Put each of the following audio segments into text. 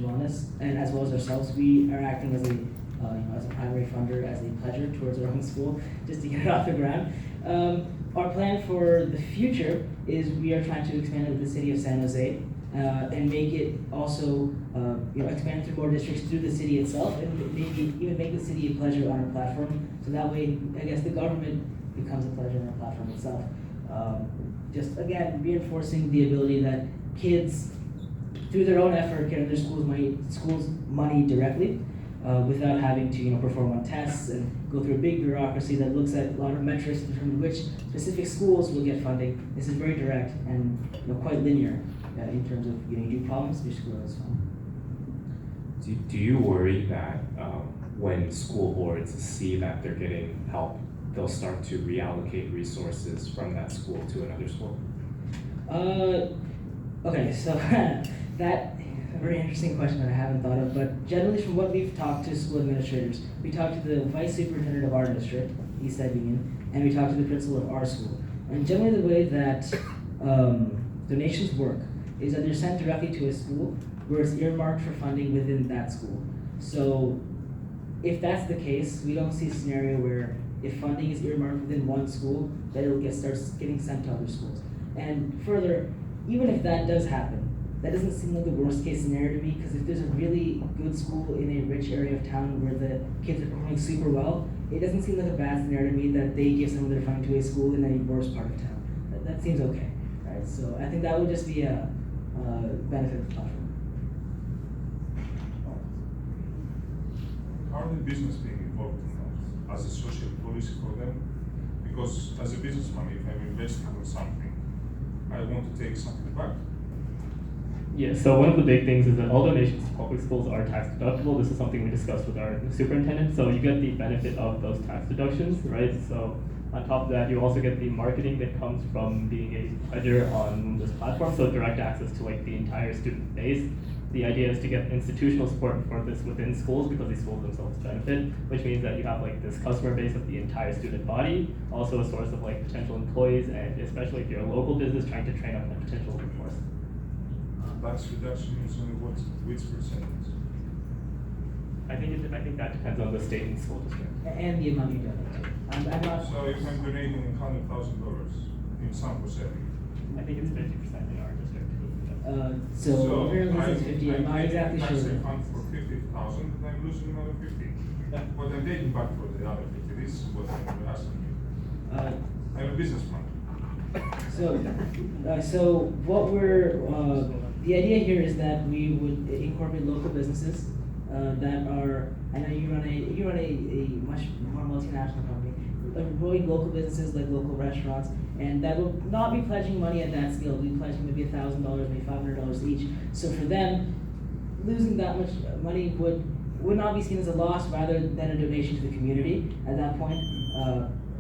financial wellness, and as well as ourselves, we are acting as a as a primary funder, as a pledger towards our own school, just to get it off the ground. Our plan for the future is we are trying to expand it with the city of San Jose, and make it also expand through more districts through the city itself, and maybe even make the city a pledger on our platform. So that way, I guess the government becomes a pledger on our platform itself. Just again, reinforcing the ability that kids, through their own effort, get their school's money directly, without having to perform on tests and go through a big bureaucracy that looks at a lot of metrics to determine which specific schools will get funding. This is very direct and quite linear in terms of you do problems, your school is fine. Do you worry that when school boards see that they're getting help, they'll start to reallocate resources from that school to another school? Okay, so that a very interesting question that I haven't thought of, but generally from what we've talked to school administrators, we talked to the vice superintendent of our district, East Side Union, and we talked to the principal of our school. And generally the way that donations work is that they're sent directly to a school where it's earmarked for funding within that school. So if that's the case, we don't see a scenario where if funding is earmarked within one school, that it'll starts getting sent to other schools. And further, even if that does happen, that doesn't seem like the worst case scenario to me, because if there's a really good school in a rich area of town where the kids are performing super well, it doesn't seem like a bad scenario to me that they give some of their funding to a school in a worse part of town. That seems okay, right? So I think that would just be a benefit of the platform. How are the business being involved in that as a social policy for them? Because as a businessman, if I'm investing in something, I want to take something back. Yeah, so one of the big things is that all donations to public schools are tax deductible. This is something we discussed with our superintendent. So you get the benefit of those tax deductions, right? So on top of that, you also get the marketing that comes from being a pledger on this platform. So direct access to like the entire student base. The idea is to get institutional support for this within schools because these schools themselves benefit, which means that you have like this customer base of the entire student body, also a source of like potential employees, and especially if you're a local business trying to train up a potential workforce. Tax reduction is only which percentage? I think that depends on the state and school district. And the amount you donate. I'm not. So if I'm donating $100,000 in San Jose, I think it's 50% in our district. So apparently it's 50. I'm not exactly sure. If I fund for 50,000, then I'm losing another 50. But I'm taking back for the other 50. This is what I'm asking you. I'm a businessman. So what we're the idea here is that we would incorporate local businesses that are. I know you run a much more multinational company. Growing local businesses like local restaurants, and that will not be pledging money at that scale. We'll be pledging maybe $1,000, maybe $500 each. So for them, losing that much money would not be seen as a loss, rather than a donation to the community at that point.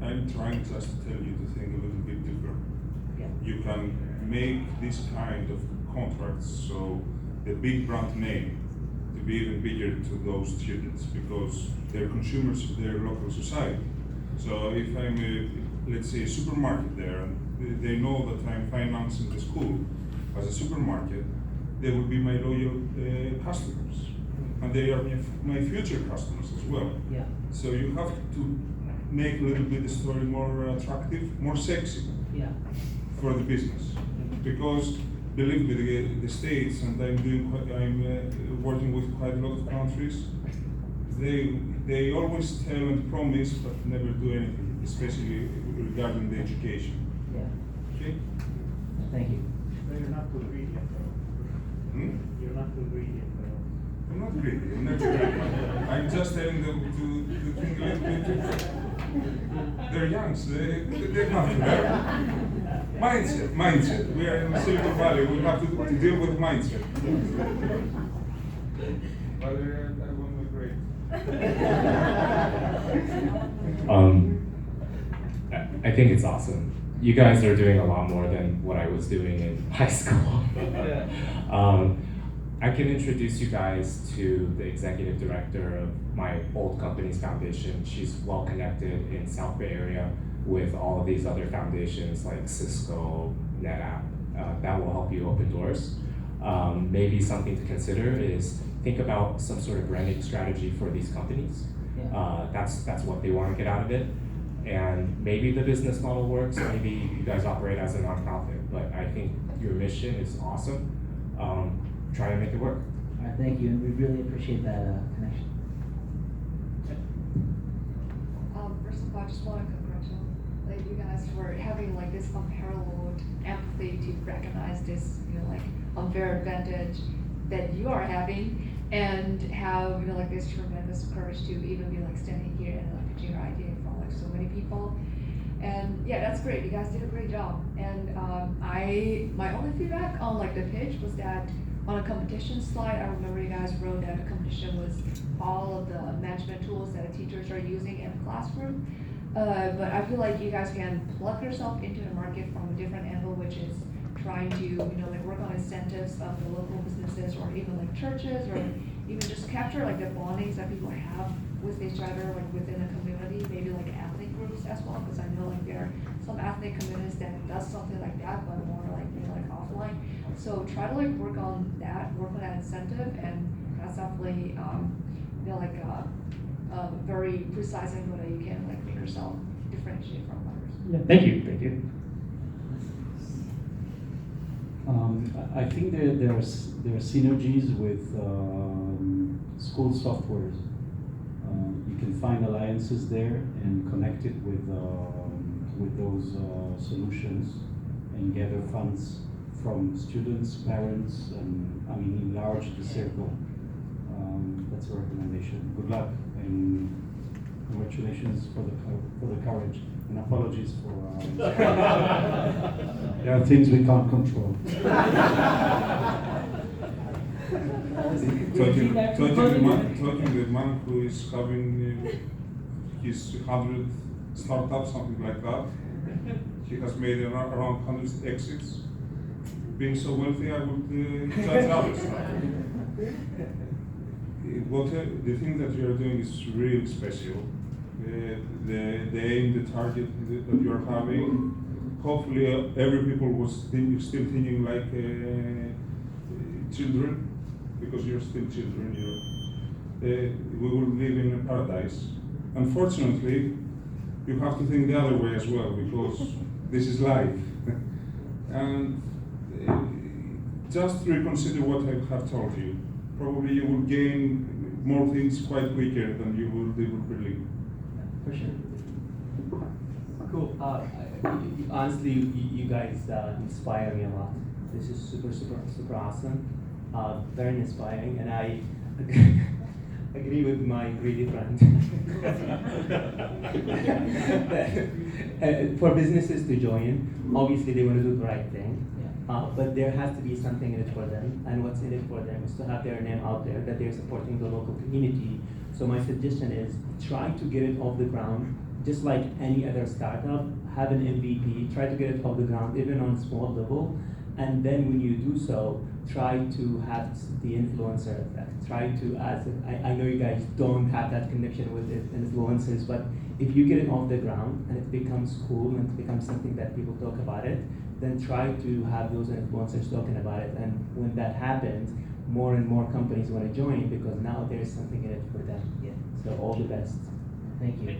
I'm trying just to tell you to think a little bit different. Yeah. You can make this kind of contracts so the big brand name to be even bigger to those students because they're consumers of their local society. So if I'm let's say a supermarket there and they know that I'm financing the school as a supermarket, they will be my loyal customers. And they are my future customers as well. Yeah. So you have to make a little bit the story more attractive, more sexy. Yeah. For the business, because believe me, the states, and I'm working with quite a lot of countries. They always tell and promise, but never do anything, especially regarding the education. Yeah. Okay. Thank you. So you're not too greedy, though. You're not too greedy, though. I'm not greedy. I'm never greedy. I'm just telling them to think a little bit. They're young, so they're not. Mindset. We are in Silicon Valley. We have to deal with mindset. But I won't be great. I think it's awesome. You guys are doing a lot more than what I was doing in high school. I can introduce you guys to the executive director of my old company's foundation. She's well connected in South Bay area with all of these other foundations like Cisco, NetApp. That will help you open doors. Maybe something to consider is think about some sort of branding strategy for these companies. Yeah. That's what they want to get out of it. And maybe the business model works, maybe you guys operate as a nonprofit, but I think your mission is awesome. Try to make it work. All right, thank you, and we really appreciate that connection. First of all, I just want to congratulate you guys for having like this unparalleled empathy to recognize this, like unfair advantage that you are having, and have like this tremendous courage to even be like standing here and like pitching your idea in front of like so many people. And yeah, that's great. You guys did a great job. And my only feedback on like the pitch was that on a competition slide, I remember you guys wrote that the competition was all of the management tools that the teachers are using in the classroom. But I feel like you guys can plug yourself into the market from a different angle, which is trying to, like work on incentives of the local businesses or even like churches, or even just capture like the bondings that people have with each other, like within a community, maybe like ethnic groups as well, because I know like there are some ethnic communities that does something like that, but more like, like offline. So try to like work on that incentive, and that's definitely, very precise and good that you can like make yourself differentiate from others. Yeah, thank you. I think there are synergies with school softwares. You can find alliances there and connect it with those solutions and gather funds from students, parents, and enlarge the circle. That's a recommendation. Good luck and congratulations for the courage, and apologies for there are things we can't control. Talking the man who is having his 100 startups, something like that. He has made around 100 exits. Being so wealthy, I would judge others. The thing that you are doing is really special. The aim, the target that you are having, hopefully every people was still thinking like children, because you're still children. We will live in a paradise. Unfortunately, you have to think the other way as well, because this is life. And just reconsider what I have told you. Probably you will gain more things quite quicker than you will believe. For sure. Cool. Honestly, you guys inspire me a lot. This is super awesome. Very inspiring, and I agree with my greedy friend. For businesses to join, obviously they want to do the right thing. But there has to be something in it for them, and what's in it for them is to have their name out there, that they're supporting the local community. So my suggestion is try to get it off the ground, just like any other startup. Have an MVP, try to get it off the ground, even on a small level, and then when you do so, try to have the influencer effect. Try to, I know you guys don't have that connection with influencers, but if you get it off the ground and it becomes cool and it becomes something that people talk about it, then try to have those influencers talking about it. And when that happens, more and more companies want to join, because now there's something in it for them. Yeah. So all the best. Thank you.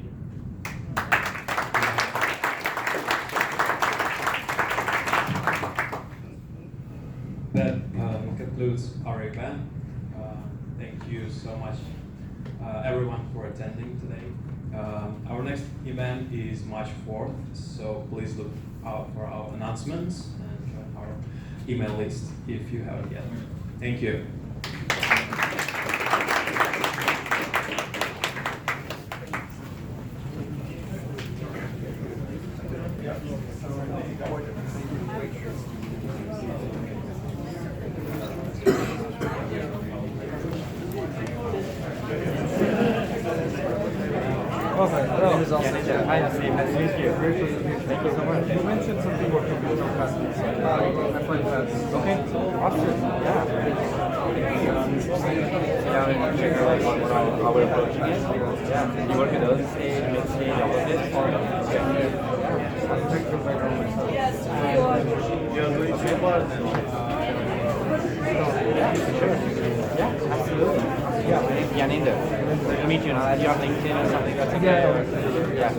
That concludes our event. Thank you so much, everyone, for attending today. Our next event is March 4th, so please look out for our announcements and join our email list if you haven't yet. Thank you. Thank you so much. You mentioned something about computer classes. Okay, awesome. Yeah, check out what our approach is. Yeah, you work with us, mid-stage, all of this. Yes, you are doing super. Yeah, sure. Yeah, absolutely. Yeah, Yaninder. Nice to meet you. And I'll add you on LinkedIn or something. That's okay. Yeah.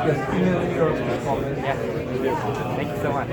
Yes, email me your comments. Yeah. Thank you so much.